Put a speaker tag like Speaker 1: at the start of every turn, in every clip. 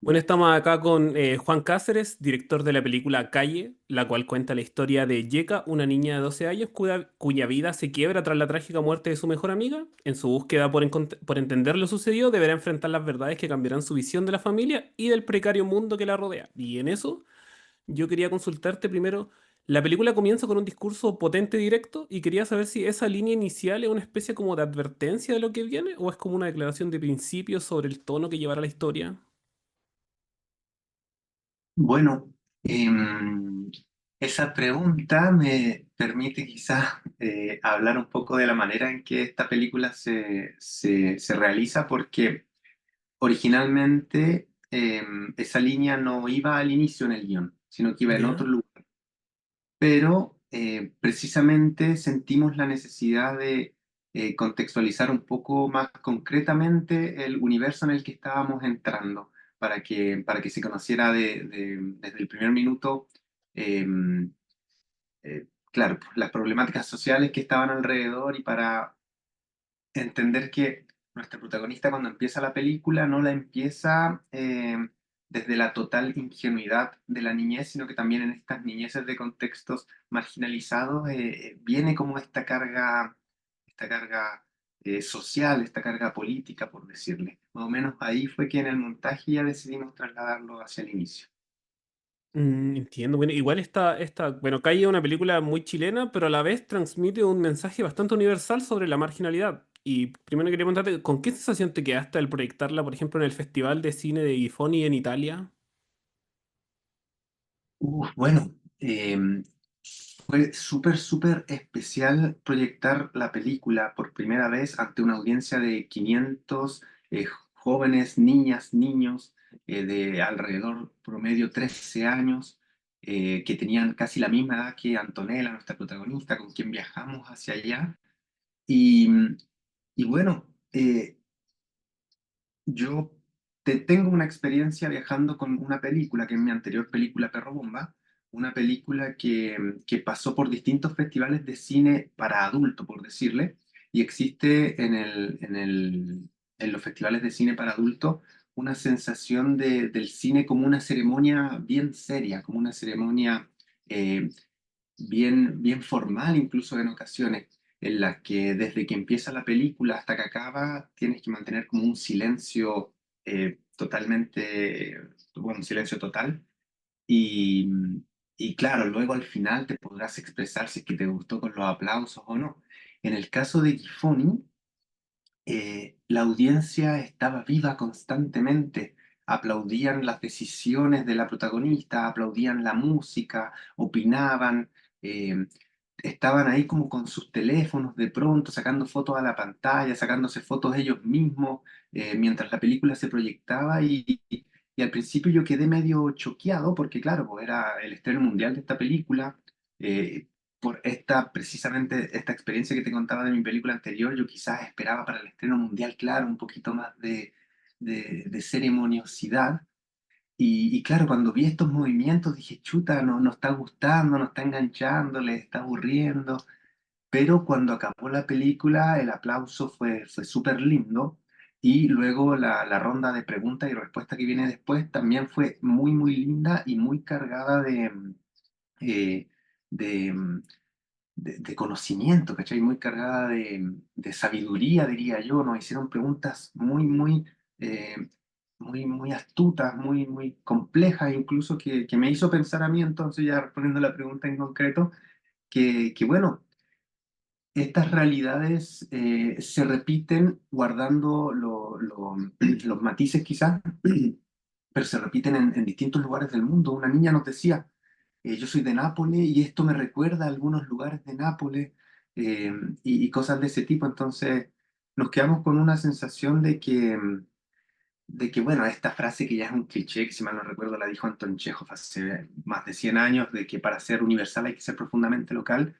Speaker 1: Bueno, estamos acá con Juan Cáceres, director de la película Calle, la cual cuenta la historia de Yeka, una niña de 12 años cuya vida se quiebra tras la trágica muerte de su mejor amiga. En su búsqueda por entender lo sucedido, deberá enfrentar las verdades que cambiarán su visión de la familia y del precario mundo que la rodea. Y en eso, yo quería consultarte primero. La película comienza con un discurso potente y directo, y quería saber si esa línea inicial es una especie como de advertencia de lo que viene, o es como una declaración de principios sobre el tono que llevará la historia.
Speaker 2: Bueno, esa pregunta me permite quizás hablar un poco de la manera en que esta película se realiza, porque originalmente esa línea no iba al inicio en el guión, sino que iba en otro
Speaker 1: ¿Ya?
Speaker 2: lugar. Pero precisamente sentimos la necesidad de contextualizar un poco más concretamente el universo en el que estábamos entrando, para que se conociera desde el primer minuto, eh, claro, pues, las problemáticas sociales que estaban alrededor, y para entender que nuestra protagonista, cuando empieza la película, no la empieza desde la total ingenuidad de la niñez, sino que también en estas niñeces de contextos marginalizados viene como esta carga social, esta carga política, por decirle. Más o menos ahí fue que en el montaje ya decidimos trasladarlo hacia el inicio.
Speaker 1: Entiendo. Bueno, igual bueno, Calle es una película muy chilena, pero a la vez transmite un mensaje bastante universal sobre la marginalidad. Y primero quería preguntarte, ¿con qué sensación te quedaste al proyectarla, por ejemplo, en el Festival de Cine de Gifoni en Italia?
Speaker 2: Bueno, fue súper, súper especial proyectar la película por primera vez ante una audiencia de 500 jóvenes, niñas, niños de alrededor promedio 13 años, que tenían casi la misma edad que Antonella, nuestra protagonista, con quien viajamos hacia allá. Y, y bueno, yo tengo una experiencia viajando con una película, que es mi anterior película Perro Bomba, una película que pasó por distintos festivales de cine para adulto, por decirle, y existe en los festivales de cine para adulto una sensación del cine como una ceremonia bien seria, como una ceremonia eh, bien, bien formal, incluso en ocasiones, en la que desde que empieza la película hasta que acaba tienes que mantener como un silencio totalmente, bueno, un silencio total. Y, y claro, luego al final te podrás expresar si es que te gustó con los aplausos o no. En el caso de Gifoni, la audiencia estaba viva constantemente. Aplaudían las decisiones de la protagonista, aplaudían la música, opinaban, eh, estaban ahí como con sus teléfonos de pronto, sacando fotos a la pantalla, sacándose fotos ellos mismos, mientras la película se proyectaba. Y al principio yo quedé medio choqueado porque, claro, pues era el estreno mundial de esta película. eh, por precisamente esta experiencia que te contaba de mi película anterior, yo quizás esperaba para el estreno mundial, claro, un poquito más de ceremoniosidad. Y claro, cuando vi estos movimientos dije, chuta, no, no está gustando, no está enganchando, le está aburriendo. Pero cuando acabó la película, el aplauso fue súper lindo. Y luego la ronda de preguntas y respuestas que viene después también fue muy, muy linda y muy cargada eh, de, de conocimiento, ¿cachai? Muy cargada de sabiduría, diría yo. Nos hicieron preguntas muy, muy, eh, muy, muy astutas, muy, muy complejas, incluso que me hizo pensar a mí, entonces, ya respondiendo la pregunta en concreto, que bueno, estas realidades se repiten guardando los matices quizás, pero se repiten en distintos lugares del mundo. Una niña nos decía, yo soy de Nápoles y esto me recuerda a algunos lugares de Nápoles, eh, y cosas de ese tipo. Entonces nos quedamos con una sensación de que, bueno, esta frase que ya es un cliché, que si mal no recuerdo la dijo Anton Chekhov hace más de 100 años, de que para ser universal hay que ser profundamente local.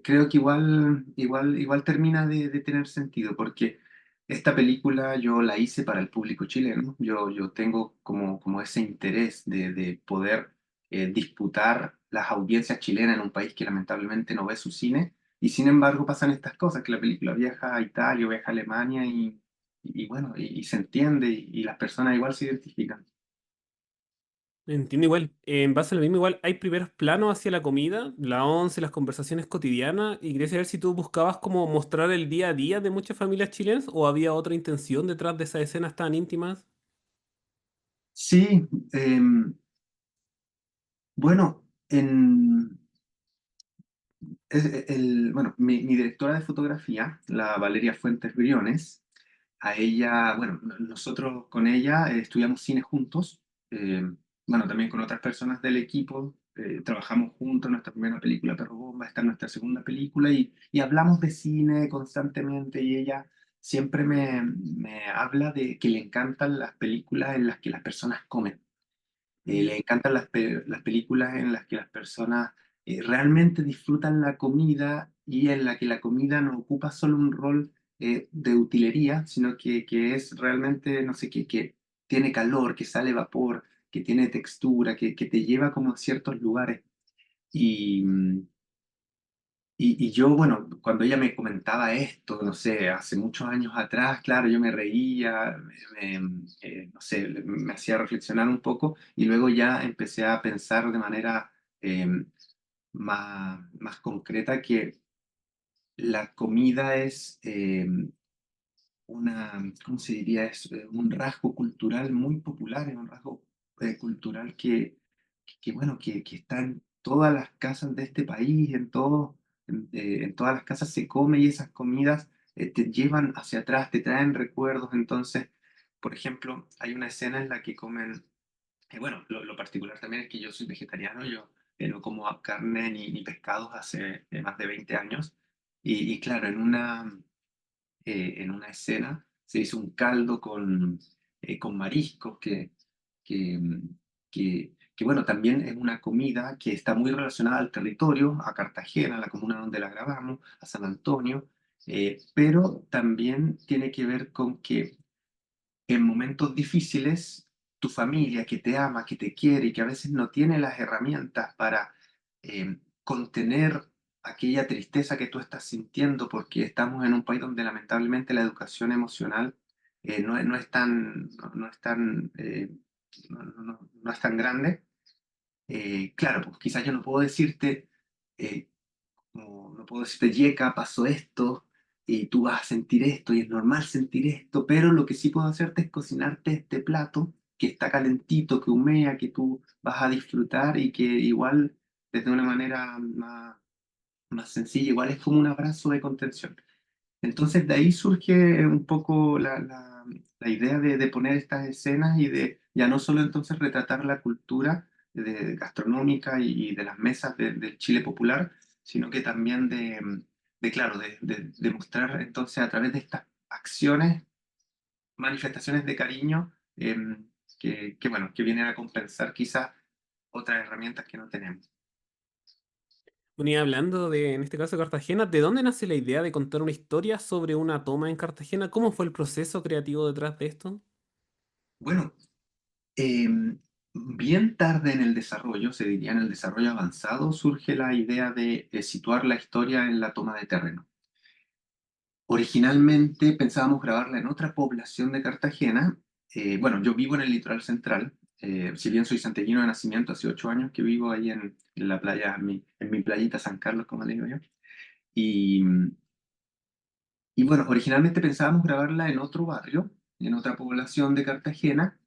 Speaker 2: Creo que igual termina de tener sentido, porque esta película yo la hice para el público chileno. Yo tengo como ese interés de poder disputar las audiencias chilenas en un país que lamentablemente no ve su cine, y sin embargo pasan estas cosas, que la película viaja a Italia, viaja a Alemania, y bueno, y se entiende, y las personas igual se identifican.
Speaker 1: Entiendo igual. En base a lo mismo, igual hay primeros planos hacia la comida, la once, las conversaciones cotidianas, y quería saber si tú buscabas como mostrar el día a día de muchas familias chilenas o había otra intención detrás de esas escenas tan íntimas.
Speaker 2: Sí, bueno, bueno, mi directora de fotografía, la Valeria Fuentes Briones, a ella, bueno, nosotros con ella estudiamos cine juntos, eh, bueno, también con otras personas del equipo, trabajamos juntos, nuestra primera película, Perro Bomba, esta es nuestra segunda película, y hablamos de cine constantemente, y ella siempre me habla de que le encantan las películas en las que las personas comen.
Speaker 1: Mm.
Speaker 2: Le encantan las películas en las que las personas realmente disfrutan la comida y en la que la comida no ocupa solo un rol de utilería, sino que es realmente, no sé, que tiene calor, que sale vapor, que tiene textura, que te lleva como a ciertos lugares. Y, y yo, bueno, cuando ella me comentaba esto, no sé, hace muchos años atrás, claro, yo me reía, no sé, me hacía reflexionar un poco y luego ya empecé a pensar de manera eh, más concreta que la comida es ¿cómo se diría? Es un rasgo cultural muy popular, es un rasgo cultural bueno, que está en todas las casas de este país, en todas las casas se come y esas comidas te llevan hacia atrás, te traen recuerdos. Entonces, por ejemplo, hay una escena en la que comen, bueno, lo particular también es que yo soy vegetariano, yo no como carne ni pescados hace más de 20 años. Y claro, en una escena se hizo un caldo con mariscos que, bueno, también es una comida que está muy relacionada al territorio, a Cartagena, la comuna donde la grabamos, a San Antonio, pero también tiene que ver con que en momentos difíciles, tu familia que te ama, que te quiere y que a veces no tiene las herramientas para contener aquella tristeza que tú estás sintiendo, porque estamos en un país donde lamentablemente la educación emocional no es tan, no es tan, no es tan grande. Claro, pues quizás yo no puedo decirte, eh, no puedo decirte, Yeka, pasó esto y tú vas a sentir esto y es normal sentir esto, pero lo que sí puedo hacerte es cocinarte este plato que está calentito, que humea, que tú vas a disfrutar y que igual desde una manera más sencilla, igual es como un abrazo de contención. Entonces de ahí surge un poco la idea de poner estas escenas y de ya no solo entonces retratar la cultura gastronómica y de las mesas del Chile popular, sino que también claro, de mostrar entonces a través de estas acciones, manifestaciones de cariño bueno, que vienen a compensar quizás otras herramientas que no tenemos.
Speaker 1: Bueno, y hablando de, en este caso, Cartagena, ¿de dónde nace la idea de contar una historia sobre una toma en Cartagena? ¿Cómo fue el proceso creativo detrás de esto?
Speaker 2: Bueno, Eh, bien tarde en el desarrollo, se diría en el desarrollo avanzado, surge la idea de situar la historia en la toma de terreno. Originalmente pensábamos grabarla en otra población de Cartagena. Bueno, yo vivo en el litoral central. Si bien soy santiaguino de nacimiento, hace 8 años que vivo ahí en la playa, en mi playita San Carlos, como le digo yo. Y, y bueno, originalmente pensábamos grabarla en otro barrio, en otra población de Cartagena.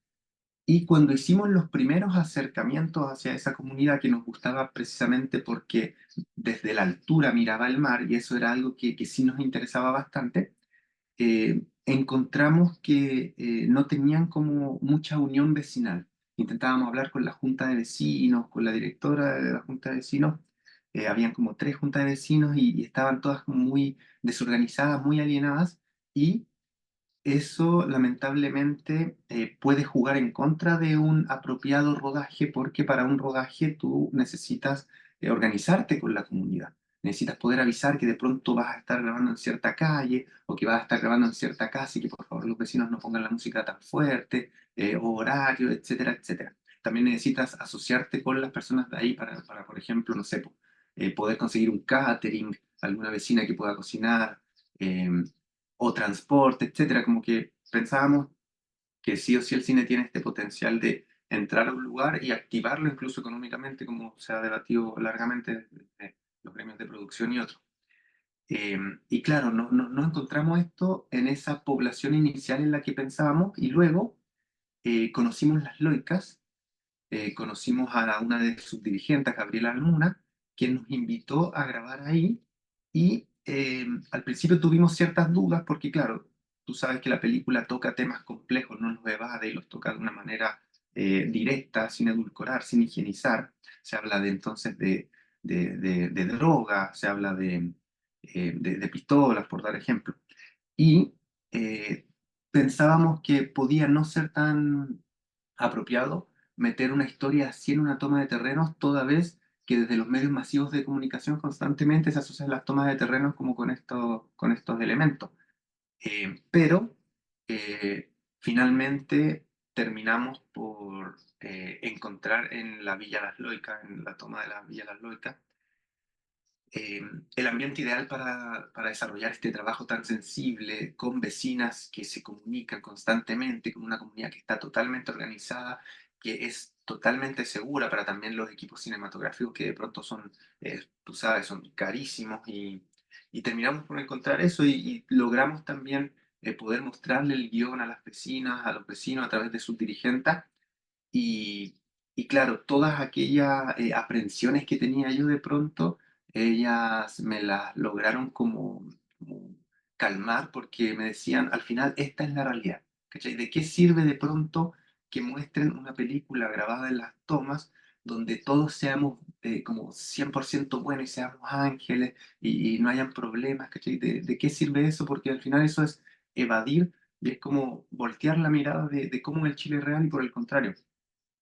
Speaker 2: Y cuando hicimos los primeros acercamientos hacia esa comunidad que nos gustaba precisamente porque desde la altura miraba el mar y eso era algo que sí nos interesaba bastante, encontramos que no tenían como mucha unión vecinal. Intentábamos hablar con la junta de vecinos, con la directora de la junta de vecinos. Habían como tres juntas de vecinos y estaban todas como muy desorganizadas, muy alienadas. Y eso lamentablemente puede jugar en contra de un apropiado rodaje porque para un rodaje tú necesitas organizarte con la comunidad. Necesitas poder avisar que de pronto vas a estar grabando en cierta calle o que vas a estar grabando en cierta casa y que por favor los vecinos no pongan la música tan fuerte, o horario, etcétera, etcétera. También necesitas asociarte con las personas de ahí para por ejemplo, no sé, poder conseguir un catering, alguna vecina que pueda cocinar. em, o transporte, etcétera, como que pensábamos que sí o sí el cine tiene este potencial entrar a un lugar y activarlo incluso económicamente, como se ha debatido largamente desde los gremios de producción y otros. Y claro, no encontramos esto en esa población inicial en la que pensábamos y luego conocimos las Loicas, conocimos a una de sus dirigentes, Gabriela Luna, quien nos invitó a grabar ahí y al principio tuvimos ciertas dudas porque, claro, tú sabes que la película toca temas complejos, no los evade y los toca de una manera directa, sin edulcorar, sin higienizar. Se habla de entonces de droga, se habla de pistolas, por dar ejemplo. Y eh, pensábamos que podía no ser tan apropiado meter una historia así en una toma de terrenos, toda vez que desde los medios masivos de comunicación constantemente se asocian las tomas de terrenos como con estos elementos. Pero finalmente terminamos por encontrar en la Villa Las Loicas, en la toma de la Villa Las Loicas, eh, el ambiente ideal para desarrollar este trabajo tan sensible, con vecinas que se comunican constantemente, con una comunidad que está totalmente organizada, que es totalmente segura para también los equipos cinematográficos que de pronto son, tú sabes, son carísimos y terminamos por encontrar eso y logramos también poder mostrarle el guión a las vecinas, a los vecinos a través de sus dirigentes y, y claro, todas aquellas aprensiones que tenía yo de pronto, ellas me las lograron como calmar porque me decían, al final, esta es la realidad. ¿Cachai? ¿De qué sirve de pronto que muestren una película grabada en las tomas donde todos seamos como 100% buenos y seamos ángeles y no hayan problemas? ¿Cachai? De qué sirve eso? Porque al final eso es evadir y es como voltear la mirada de cómo es el Chile real y por el contrario.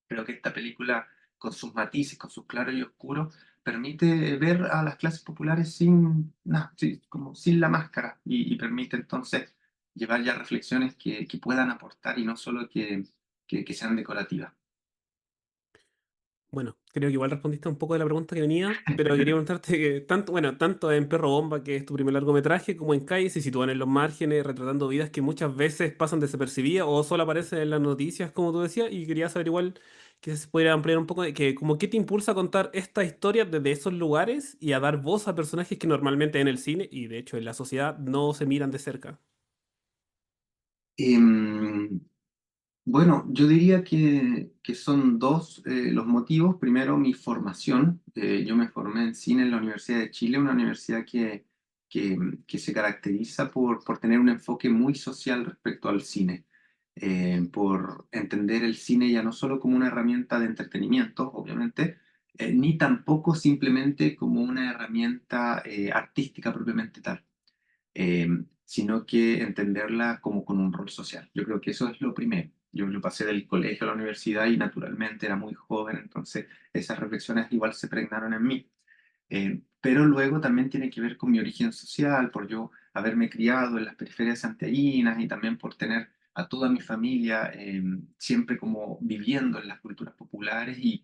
Speaker 2: Creo que esta película, con sus matices, con sus claros y oscuros, permite ver a las clases populares sin, nada, sí, como sin la máscara y permite entonces llevar ya reflexiones que puedan aportar y no solo que sean decorativas.
Speaker 1: Bueno, creo que igual respondiste un poco de la pregunta que venía, pero quería preguntarte que tanto, bueno, tanto en Perro Bomba, que es tu primer largometraje, como en Calle se sitúan en los márgenes, retratando vidas que muchas veces pasan desapercibidas o solo aparecen en las noticias, como tú decías, y quería saber igual que se pudiera ampliar un poco de que, como qué te impulsa a contar esta historia desde esos lugares y a dar voz a personajes que normalmente en el cine y de hecho en la sociedad no se miran de cerca.
Speaker 2: Em, Bueno, yo diría que son dos los motivos. Primero, mi formación. Yo me formé en cine en la Universidad de Chile, una universidad que, que se caracteriza por tener un enfoque muy social respecto al cine, por entender el cine ya no solo como una herramienta de entretenimiento, obviamente, ni tampoco simplemente como una herramienta artística propiamente tal, eh, sino que entenderla como con un rol social. Yo creo que eso es lo primero. Yo pasé del colegio a la universidad y naturalmente era muy joven, entonces esas reflexiones igual se pregnaron en mí. Pero luego también tiene que ver con mi origen social, por yo haberme criado en las periferias santiaguinas y también por tener a toda mi familia siempre como viviendo en las culturas populares y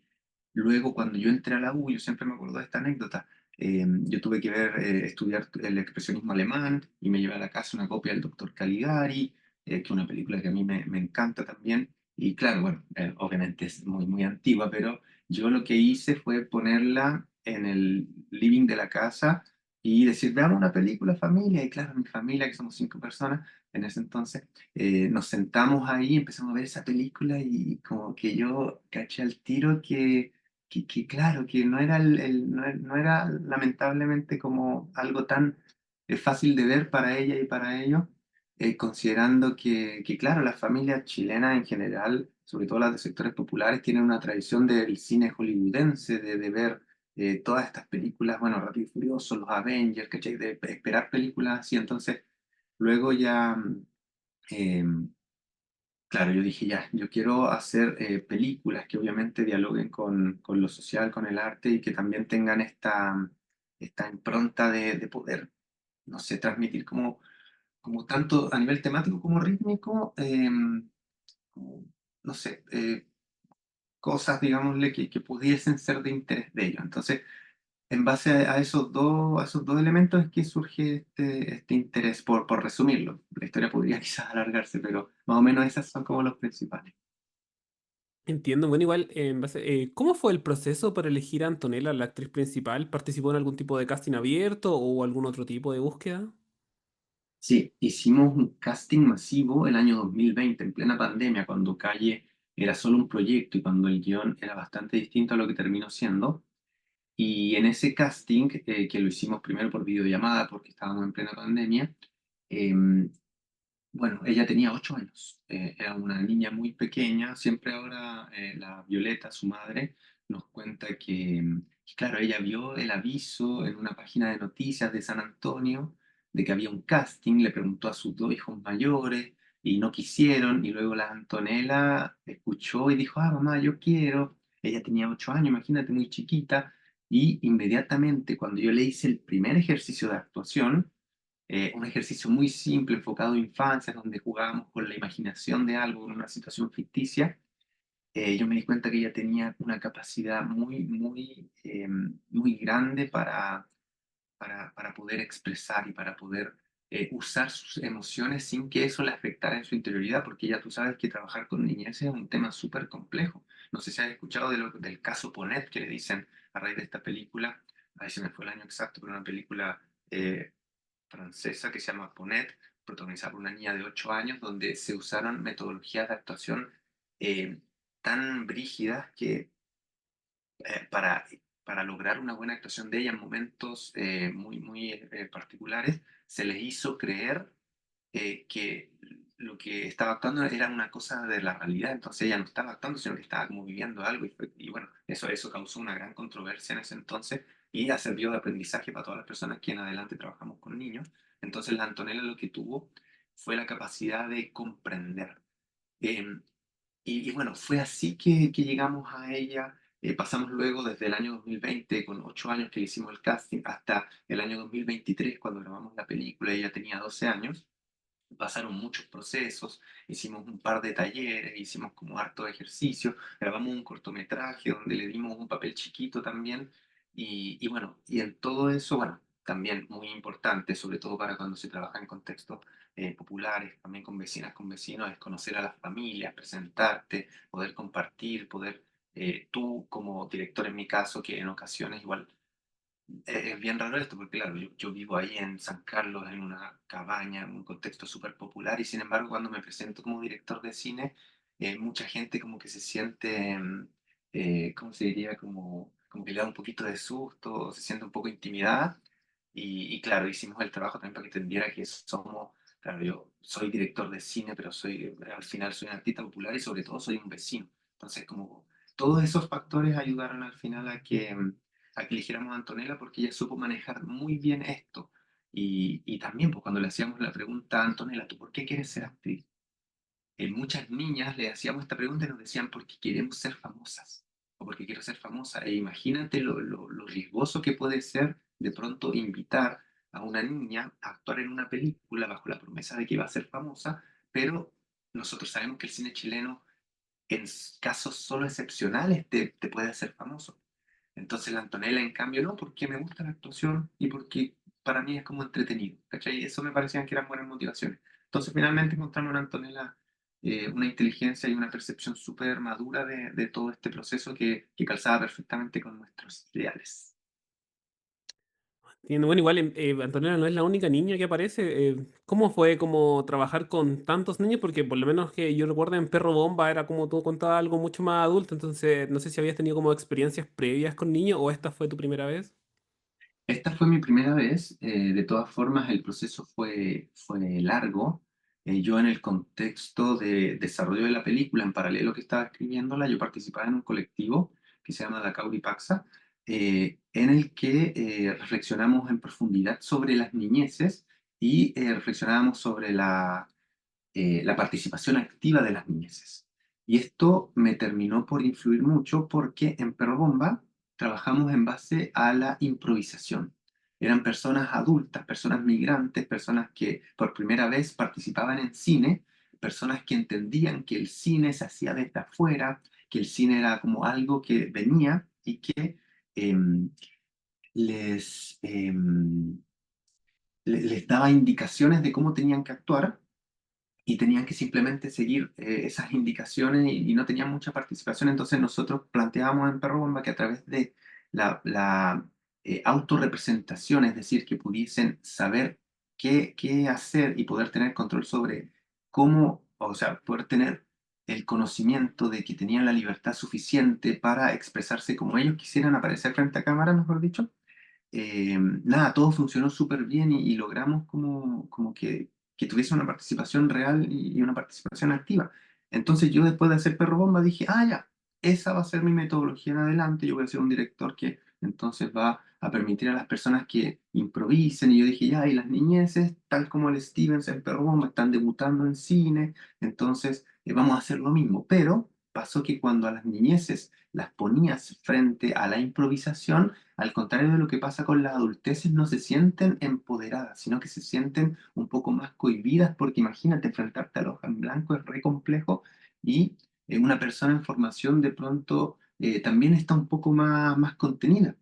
Speaker 2: luego cuando yo entré a la U, yo siempre me acuerdo de esta anécdota, yo tuve que estudiar el expresionismo alemán y me llevé a la casa una copia del Doctor Caligari, que es una película que a mí me encanta también. Y claro, bueno, obviamente es muy antigua, pero yo lo que hice fue ponerla en el living de la casa y decir, veamos una película familia. Y claro, mi familia, que somos 5 personas en ese entonces, nos sentamos ahí, empezamos a ver esa película y como que yo caché al tiro que claro, que no era, no era lamentablemente como algo tan fácil de ver para ella y para ellos, considerando que, claro, las familias chilenas en general, sobre todo las de sectores populares, tienen una tradición del cine hollywoodense, de ver todas estas películas, bueno, Rápido y Furioso, los Avengers, ¿cachai? De esperar películas así, entonces luego ya... claro, yo dije, ya, yo quiero hacer películas que obviamente dialoguen con lo social, con el arte y que también tengan esta impronta de poder, no sé, transmitir como tanto a nivel temático como rítmico, como, no sé, cosas, digámosle, que pudiesen ser de interés de ellos. Entonces, en base a esos dos elementos es que surge este interés, por resumirlo. La historia podría quizás alargarse, pero más o menos esas son como los principales.
Speaker 1: Entiendo. Bueno, igual, ¿cómo fue el proceso para elegir a Antonella, la actriz principal? ¿Participó en algún tipo de casting abierto o algún otro tipo de búsqueda?
Speaker 2: Sí, hicimos un casting masivo el año 2020, en plena pandemia, cuando Calle era solo un proyecto y cuando el guión era bastante distinto a lo que terminó siendo. Y en ese casting, que lo hicimos primero por videollamada porque estábamos en plena pandemia, em, bueno, ella tenía 8 años, era una niña muy pequeña. Siempre ahora la Violeta, su madre, nos cuenta que, claro, ella vio el aviso en una página de noticias de San Antonio de que había un casting, le preguntó a sus 2 hijos mayores y no quisieron, y luego la Antonella escuchó y dijo, ah, mamá, yo quiero. Ella tenía 8 años, imagínate, muy chiquita, y inmediatamente cuando yo le hice el primer ejercicio de actuación, un ejercicio muy simple, enfocado a infancia, donde jugábamos con la imaginación de algo, en una situación ficticia. Yo me di cuenta que ella tenía una capacidad muy grande para poder expresar y para poder usar sus emociones sin que eso le afectara en su interioridad, porque ya tú sabes que trabajar con niñez es un tema súper complejo. No sé si has escuchado del caso Ponet, que le dicen a raíz de esta película, a ver si me fue el año exacto, pero una película eh, francesa que se llama Ponet, protagonizada por una niña de 8 años, donde se usaron metodologías de actuación eh, tan brígidas que para, para lograr una buena actuación de ella en momentos muy particulares, se les hizo creer que lo que estaba actuando era una cosa de la realidad. Entonces ella no estaba actuando, sino que estaba como viviendo algo. Y bueno, eso causó una gran controversia en ese entonces y ya sirvió de aprendizaje para todas las personas que en adelante trabajamos con niños. Entonces la Antonella lo que tuvo fue la capacidad de comprender. Eh, y bueno, fue así que llegamos a ella. Pasamos luego desde el año 2020, con 8 años que le hicimos el casting, hasta el año 2023, cuando grabamos la película. Ella tenía 12 años. Pasaron muchos procesos, hicimos un par de talleres, hicimos como harto ejercicio, grabamos un cortometraje donde le dimos un papel chiquito también. Y bueno, y en todo eso, bueno, también muy importante, sobre todo para cuando se trabaja en contextos populares, también con vecinas, con vecinos, es conocer a las familias, presentarte, poder compartir, poder, tú como director en mi caso, que en ocasiones igual es bien raro esto, porque claro, yo vivo ahí en San Carlos, en una cabaña, en un contexto súper popular, y sin embargo cuando me presento como director de cine, mucha gente como que se siente, ¿cómo se diría? Como que le da un poquito de susto, se siente un poco intimidada, y claro, hicimos el trabajo también para que entendiera que somos, claro, yo soy director de cine, pero al final soy un artista popular y sobre todo soy un vecino. Entonces, como todos esos factores ayudaron al final a que eligiéramos a Antonella porque ella supo manejar muy bien esto. Y también, pues cuando le hacíamos la pregunta a Antonella, ¿tú por qué quieres ser actriz? Muchas niñas le hacíamos esta pregunta y nos decían, porque queremos ser famosas o porque quiero ser famosa. E imagínate lo riesgoso que puede ser de pronto invitar a una niña a actuar en una película bajo la promesa de que va a ser famosa, pero nosotros sabemos que el cine chileno en casos solo excepcionales te puede hacer famoso. Entonces la Antonella, en cambio, no, porque me gusta la actuación y porque para mí es como entretenido, ¿cachai? Eso me parecían que eran buenas motivaciones. Entonces finalmente encontramos en Antonella una inteligencia y una percepción súper madura de todo este proceso que calzaba perfectamente con nuestros ideales.
Speaker 1: Entiendo. Bueno, igual Antonella no es la única niña que aparece. ¿Cómo fue como trabajar con tantos niños? Porque por lo menos que yo recuerdo en Perro Bomba era como tú contabas algo mucho más adulto, entonces no sé si habías tenido como experiencias previas con niños o esta fue tu primera vez.
Speaker 2: Esta fue mi primera vez. De todas formas, el proceso fue largo. Yo en el contexto de desarrollo de la película, en paralelo que estaba escribiéndola, yo participaba en un colectivo que se llama La Cauripaxa, en el que reflexionamos en profundidad sobre las niñeces y reflexionábamos sobre la participación activa de las niñeces. Y esto me terminó por influir mucho porque en Perro Bomba trabajamos en base a la improvisación. Eran personas adultas, personas migrantes, personas que por primera vez participaban en cine, personas que entendían que el cine se hacía desde afuera, que el cine era como algo que venía y que em, les, les daba indicaciones de cómo tenían que actuar, y tenían que simplemente seguir esas indicaciones y no tenían mucha participación. Entonces nosotros planteábamos en Perro Bomba que a través de la autorrepresentación, es decir, que pudiesen saber qué hacer y poder tener control sobre cómo, o sea, poder tener el conocimiento de que tenían la libertad suficiente para expresarse como ellos quisieran aparecer frente a cámara, mejor dicho. Nada, todo funcionó súper bien y logramos como que tuviese una participación real y una participación activa. Entonces yo después de hacer Perro Bomba dije, ah, ya, esa va a ser mi metodología en adelante, yo voy a ser un director que entonces va a permitir a las personas que improvisen. Y yo dije, ya, y las niñeces, tal como el Stevens en Perro Bomba, están debutando en cine, entonces vamos a hacer lo mismo. Pero pasó que cuando a las niñeces las ponías frente a la improvisación, al contrario de lo que pasa con las adulteces, no se sienten empoderadas, sino que se sienten un poco más cohibidas, porque imagínate, enfrentarte a la hoja en blanco es re complejo y una persona en formación de pronto también está un poco más contenida.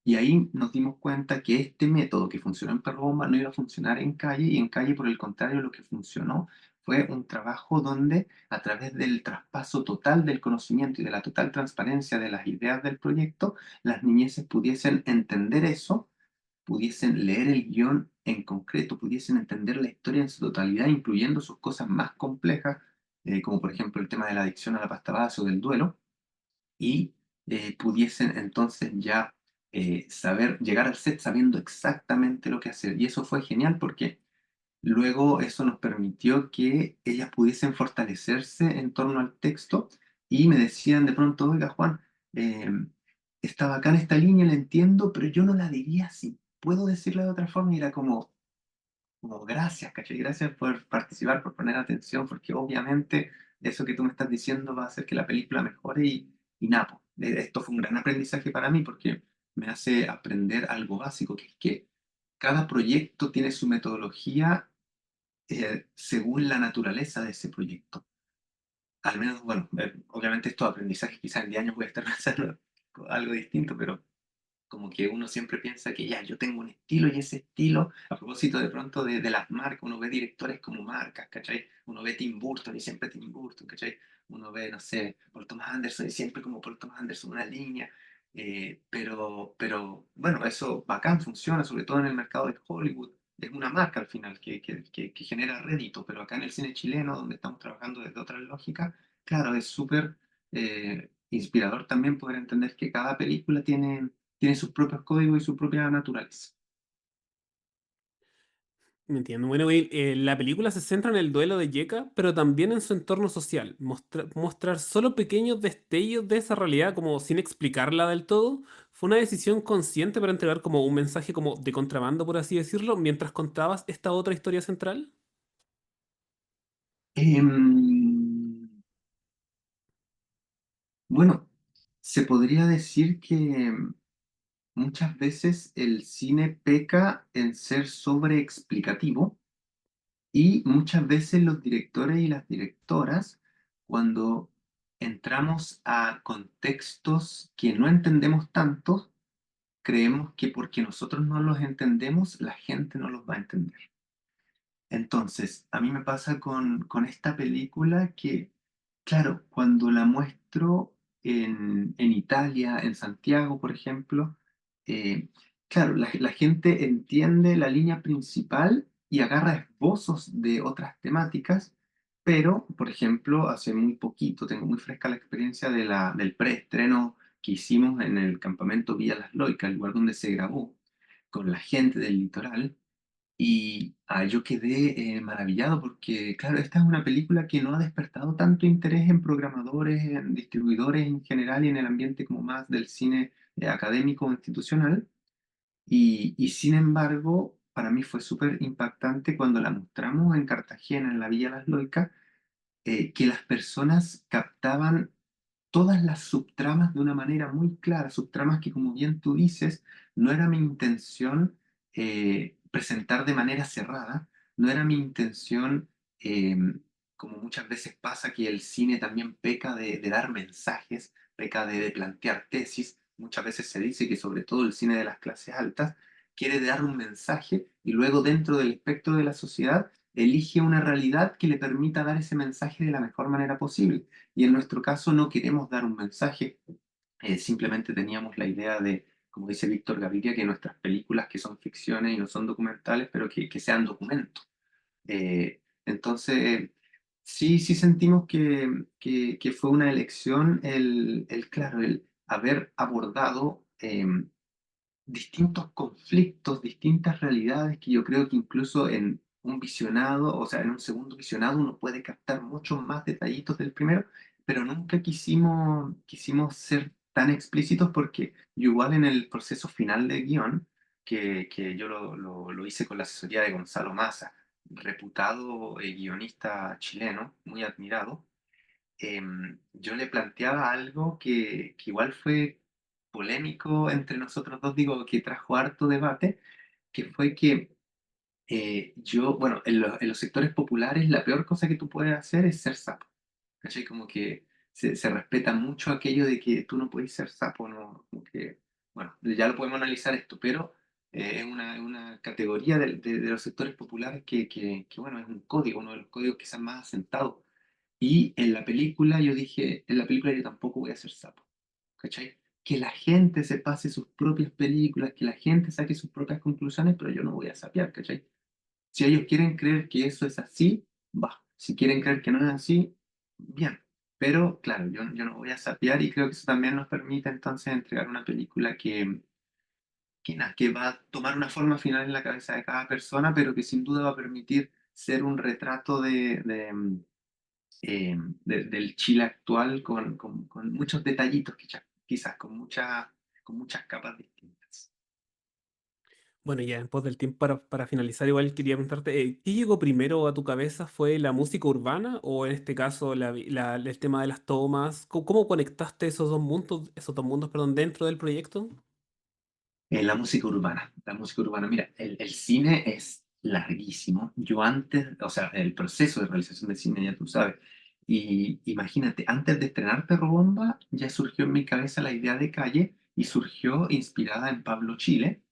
Speaker 2: Y ahí nos dimos cuenta que este método que funcionó en Perro Bomba no iba a funcionar en Calle, y en Calle, por el contrario, lo que funcionó fue un trabajo donde, a través del traspaso total del conocimiento y de la total transparencia de las ideas del proyecto, las niñeces pudiesen entender eso, pudiesen leer el guión en concreto, pudiesen entender la historia en su totalidad, incluyendo sus cosas más complejas, como por ejemplo el tema de la adicción a la pasta base o del duelo, y pudiesen entonces ya saber, llegar al set sabiendo exactamente lo que hacer. Y eso fue genial porque luego eso nos permitió que ellas pudiesen fortalecerse en torno al texto y me decían de pronto, oiga Juan, eh, está bacán esta línea, la entiendo, pero yo no la diría así. ¿Puedo decirla de otra forma? Y era como gracias, ¿cachai? Gracias por participar, por poner atención, porque obviamente eso que tú me estás diciendo va a hacer que la película mejore y nada, po. Esto fue un gran aprendizaje para mí porque me hace aprender algo básico, que es que cada proyecto tiene su metodología según la naturaleza de ese proyecto. Al menos, bueno, obviamente estos aprendizajes quizás en 10 años voy a estar pensando algo distinto, pero como que uno siempre piensa que ya, yo tengo un estilo y ese estilo, a propósito de pronto de las marcas, uno ve directores como marcas, ¿cachai? Uno ve Tim Burton y siempre Tim Burton, ¿cachai? Uno ve, no sé, Paul Thomas Anderson y siempre como Paul Thomas Anderson, una línea. Pero bueno, eso bacán, funciona, sobre todo en el mercado de Hollywood. Es una marca al final que genera rédito, pero acá en el cine chileno, donde estamos trabajando desde otra lógica, claro, es súper inspirador también poder entender que cada película tiene sus propios códigos y su propia naturaleza.
Speaker 1: Me entiendo. Bueno, Will, la película se centra en el duelo de Yeka, pero también en su entorno social. Mostrar solo pequeños destellos de esa realidad, como sin explicarla del todo, fue una decisión consciente para entregar como un mensaje como de contrabando, por así decirlo, mientras contabas esta otra historia central.
Speaker 2: Em, bueno, se podría decir que muchas veces el cine peca en ser sobreexplicativo y muchas veces los directores y las directoras, cuando entramos a contextos que no entendemos tanto, creemos que porque nosotros no los entendemos, la gente no los va a entender. Entonces, a mí me pasa con esta película que, claro, cuando la muestro en Italia, en Santiago, por ejemplo, eh, claro, la gente entiende la línea principal y agarra esbozos de otras temáticas, pero, por ejemplo, hace muy poquito, tengo muy fresca la experiencia del preestreno que hicimos en el campamento Villa Las Loicas, el lugar donde se grabó, con la gente del litoral. Y yo quedé maravillado porque, claro, esta es una película que no ha despertado tanto interés en programadores, en distribuidores en general y en el ambiente como más del cine académico o institucional. Y sin embargo, para mí fue súper impactante cuando la mostramos en Cartagena, en la Villa Las Loicas, que las personas captaban todas las subtramas de una manera muy clara, subtramas que, como bien tú dices, no era mi intención presentar de manera cerrada, no era mi intención, eh, como muchas veces pasa, que el cine también peca de dar mensajes, peca de plantear tesis. Muchas veces se dice que sobre todo el cine de las clases altas quiere dar un mensaje y luego dentro del espectro de la sociedad elige una realidad que le permita dar ese mensaje de la mejor manera posible. Y en nuestro caso no queremos dar un mensaje, simplemente teníamos la idea de, como dice Víctor Gaviria, que nuestras películas que son ficciones y no son documentales, pero que sean documentos. Entonces, sí, sí sentimos que fue una elección claro, el haber abordado distintos conflictos, distintas realidades que yo creo que incluso en un visionado, o sea, en un segundo visionado uno puede captar muchos más detallitos del primero, pero nunca quisimos ser tan explícitos porque yo igual en el proceso final de guión, que yo lo hice con la asesoría de Gonzalo Massa, reputado guionista chileno, muy admirado, yo le planteaba algo que igual fue polémico entre nosotros dos, digo, que trajo harto debate, que fue que bueno, en los sectores populares la peor cosa que tú puedes hacer es ser sapo. ¿Cachai? Como que se respeta mucho aquello de que tú no puedes ser sapo, ¿no? Como que, bueno, ya lo podemos analizar esto, pero es una categoría de los sectores populares que, bueno, es un código, uno de los códigos quizás más asentados. Y en la película yo dije, en la película yo tampoco voy a ser sapo, ¿cachai? Que la gente se pase sus propias películas, que la gente saque sus propias conclusiones, pero yo no voy a sapear, ¿cachai? Si ellos quieren creer que eso es así, va. Si quieren creer que no es así, bien. Pero claro, yo no voy a sapear y creo que eso también nos permite entonces entregar una película que va a tomar una forma final en la cabeza de cada persona, pero que sin duda va a permitir ser un retrato del Chile actual con muchos detallitos, quizás con muchas capas distintas.
Speaker 1: Bueno, ya en pos del tiempo para finalizar, igual quería preguntarte, ¿qué llegó primero a tu cabeza? ¿Fue la música urbana o en este caso el tema de las tomas? ¿Cómo conectaste esos dos mundos, perdón, dentro del proyecto?
Speaker 2: La música urbana, mira, el cine es larguísimo. Yo antes, o sea, el proceso de realización del cine, ya tú sabes, y imagínate, antes de estrenar Perro Bomba, ya surgió en mi cabeza la idea de Calle y surgió inspirada en Pablo Chile.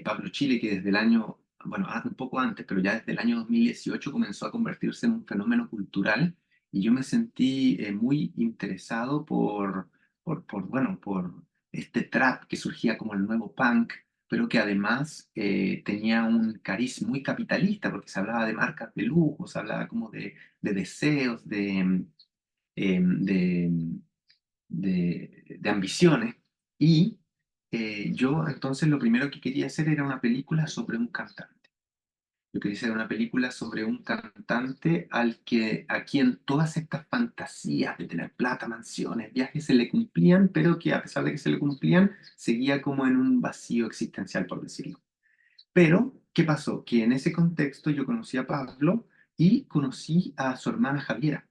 Speaker 2: Pablo Chile, que desde el año, bueno, un poco antes, pero ya desde el año 2018 comenzó a convertirse en un fenómeno cultural y yo me sentí muy interesado bueno, por este trap que surgía como el nuevo punk, pero que además tenía un cariz muy capitalista, porque se hablaba de marcas de lujo, se hablaba como de deseos, de, de ambiciones. Y yo entonces lo primero que quería hacer era una película sobre un cantante. Yo quería hacer una película sobre un cantante a quien todas estas fantasías de tener plata, mansiones, viajes se le cumplían, pero que a pesar de que se le cumplían, seguía como en un vacío existencial, por decirlo. Pero, ¿qué pasó? Que en ese contexto yo conocí a Pablo y conocí a su hermana Javiera.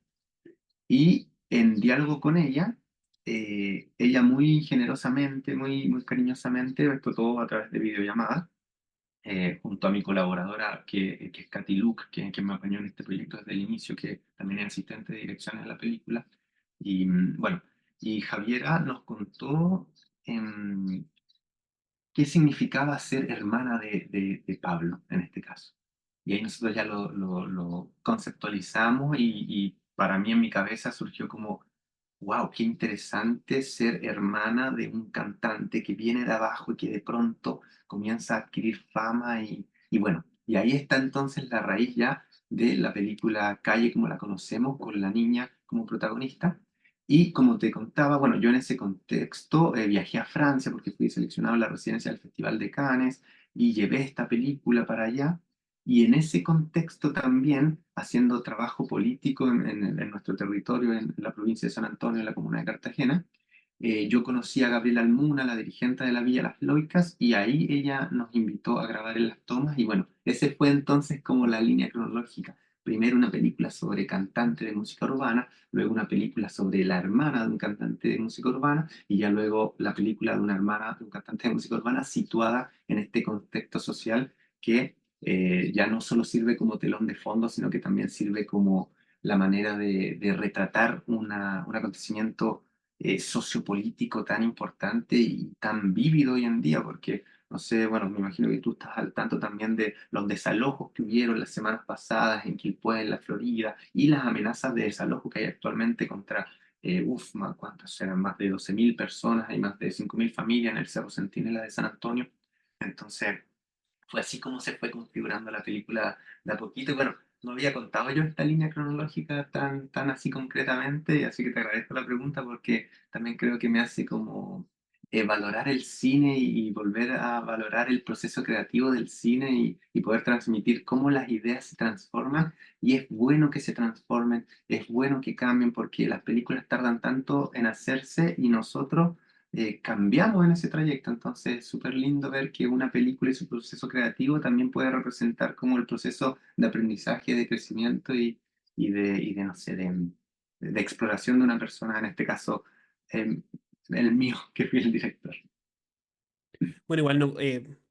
Speaker 2: Y en diálogo con ella, ella muy generosamente, muy cariñosamente, esto todo a través de videollamadas, junto a mi colaboradora, que es Katy Luke, que me apañó en este proyecto desde el inicio, que también es asistente de dirección en la película. Y bueno, y Javiera nos contó em, qué significaba ser hermana de Pablo en este caso. Y ahí nosotros ya lo conceptualizamos y para mí en mi cabeza surgió como, wow, qué interesante ser hermana de un cantante que viene de abajo y que de pronto comienza a adquirir fama y bueno, y ahí está entonces la raíz ya de la película Calle como la conocemos, con la niña como protagonista. Y como te contaba, bueno, yo en ese contexto viajé a Francia porque fui seleccionado en la residencia del Festival de Cannes y llevé esta película para allá. Y en ese contexto también, haciendo trabajo político en nuestro territorio, en la provincia de San Antonio, en la comuna de Cartagena, yo conocí a Gabriela Almuna, la dirigente de la Villa Las Loicas, y ahí ella nos invitó a grabar en las tomas. Y bueno, ese fue entonces como la línea cronológica. Primero una película sobre cantante de música urbana, luego una película sobre la hermana de un cantante de música urbana, y ya luego la película de una hermana de un cantante de música urbana situada en este contexto social que ya no solo sirve como telón de fondo, sino que también sirve como la manera de retratar un acontecimiento sociopolítico tan importante y tan vívido hoy en día, porque No sé, bueno, me imagino que tú estás al tanto también de los desalojos que hubieron las semanas pasadas en Quilpué, en la Florida, y las amenazas de desalojo que hay actualmente contra, ¿cuántas serán? Más de 12.000 personas, hay más de 5.000 familias en el Cerro Centinela de San Antonio. Entonces, fue así como se fue configurando la película de a poquito. Y bueno, no había contado yo esta línea cronológica tan así concretamente, así que te agradezco la pregunta porque también creo que me hace como valorar el cine y volver a valorar el proceso creativo del cine y poder transmitir cómo las ideas se transforman. Y es bueno que se transformen, es bueno que cambien porque las películas tardan tanto en hacerse y nosotros cambiamos en ese trayecto. Entonces, es súper lindo ver que una película y su proceso creativo también puede representar como el proceso de aprendizaje, de crecimiento y de no sé, de exploración de una persona, en este caso, em, el mío, que fui el director.
Speaker 1: Bueno, igual no,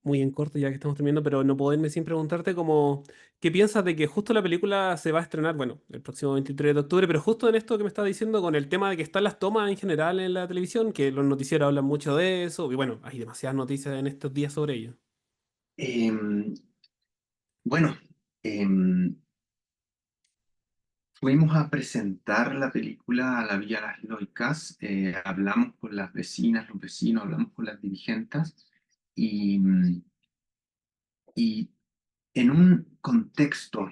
Speaker 1: muy en corto ya que estamos terminando, pero no puedo irme sin preguntarte como, ¿qué piensas de que justo la película se va a estrenar, bueno, el próximo 23 de octubre, pero justo en esto que me estás diciendo con el tema de que están las tomas en general en la televisión, que los noticieros hablan mucho de eso, y bueno, hay demasiadas noticias en estos días sobre ello.
Speaker 2: Em, bueno, em, fuimos a presentar la película a la Villa Las Loicas, hablamos con las vecinas, los vecinos, hablamos con las dirigentes y en un contexto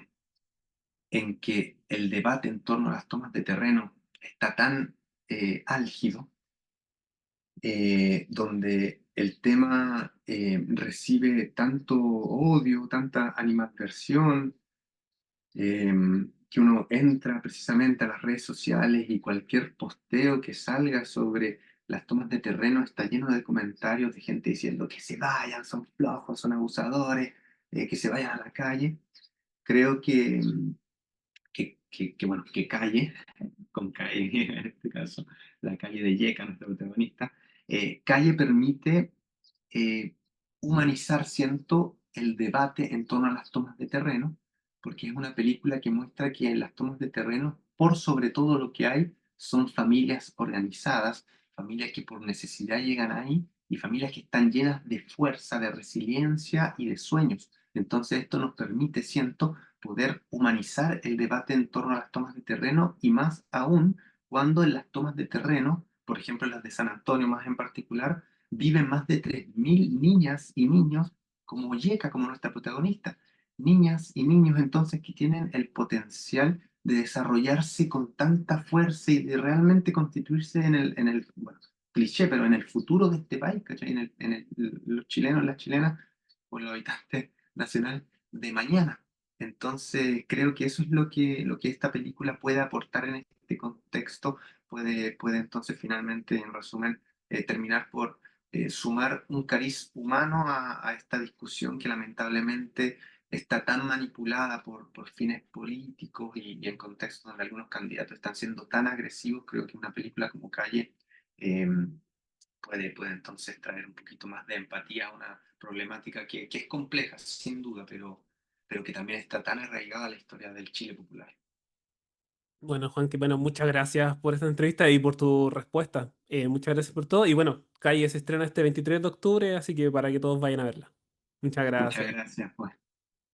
Speaker 2: en que el debate en torno a las tomas de terreno está tan álgido, donde el tema recibe tanto odio, tanta animadversión, eh, que uno entra precisamente a las redes sociales y cualquier posteo que salga sobre las tomas de terreno está lleno de comentarios de gente diciendo que se vayan, son flojos, son abusadores, que se vayan a la calle. Creo bueno, que Calle, con Calle en este caso, la calle de Yeka, nuestra protagonista, Calle permite eh, humanizar, siento, el debate en torno a las tomas de terreno, porque es una película que muestra que en las tomas de terreno, por sobre todo lo que hay, son familias organizadas, familias que por necesidad llegan ahí y familias que están llenas de fuerza, de resiliencia y de sueños. Entonces esto nos permite, siento, poder humanizar el debate en torno a las tomas de terreno y más aún cuando en las tomas de terreno, por ejemplo las de San Antonio más en particular, viven más de 3.000 niñas y niños como Yeka, como nuestra protagonista. Niñas y niños entonces que tienen el potencial de desarrollarse con tanta fuerza y de realmente constituirse en el bueno, cliché, pero en el futuro de este país, ¿cachai? Los chilenos, las chilenas, o los habitantes nacionales de mañana. Entonces, creo que eso es lo que esta película puede aportar en este contexto, puede entonces finalmente, en resumen, terminar por sumar un cariz humano a esta discusión que lamentablemente está tan manipulada por fines políticos y en contextos donde algunos candidatos están siendo tan agresivos. Creo que una película como Calle eh, puede entonces traer un poquito más de empatía a una problemática que es compleja, sin duda, pero que también está tan arraigada a la historia del Chile popular.
Speaker 1: Bueno, Juan, que bueno, muchas gracias por esta entrevista y por tu respuesta. Muchas gracias por todo. Y bueno, Calle se estrena este 23 de octubre, así que para que todos vayan a verla. Muchas
Speaker 2: Muchas
Speaker 1: gracias.
Speaker 2: gracias, pues.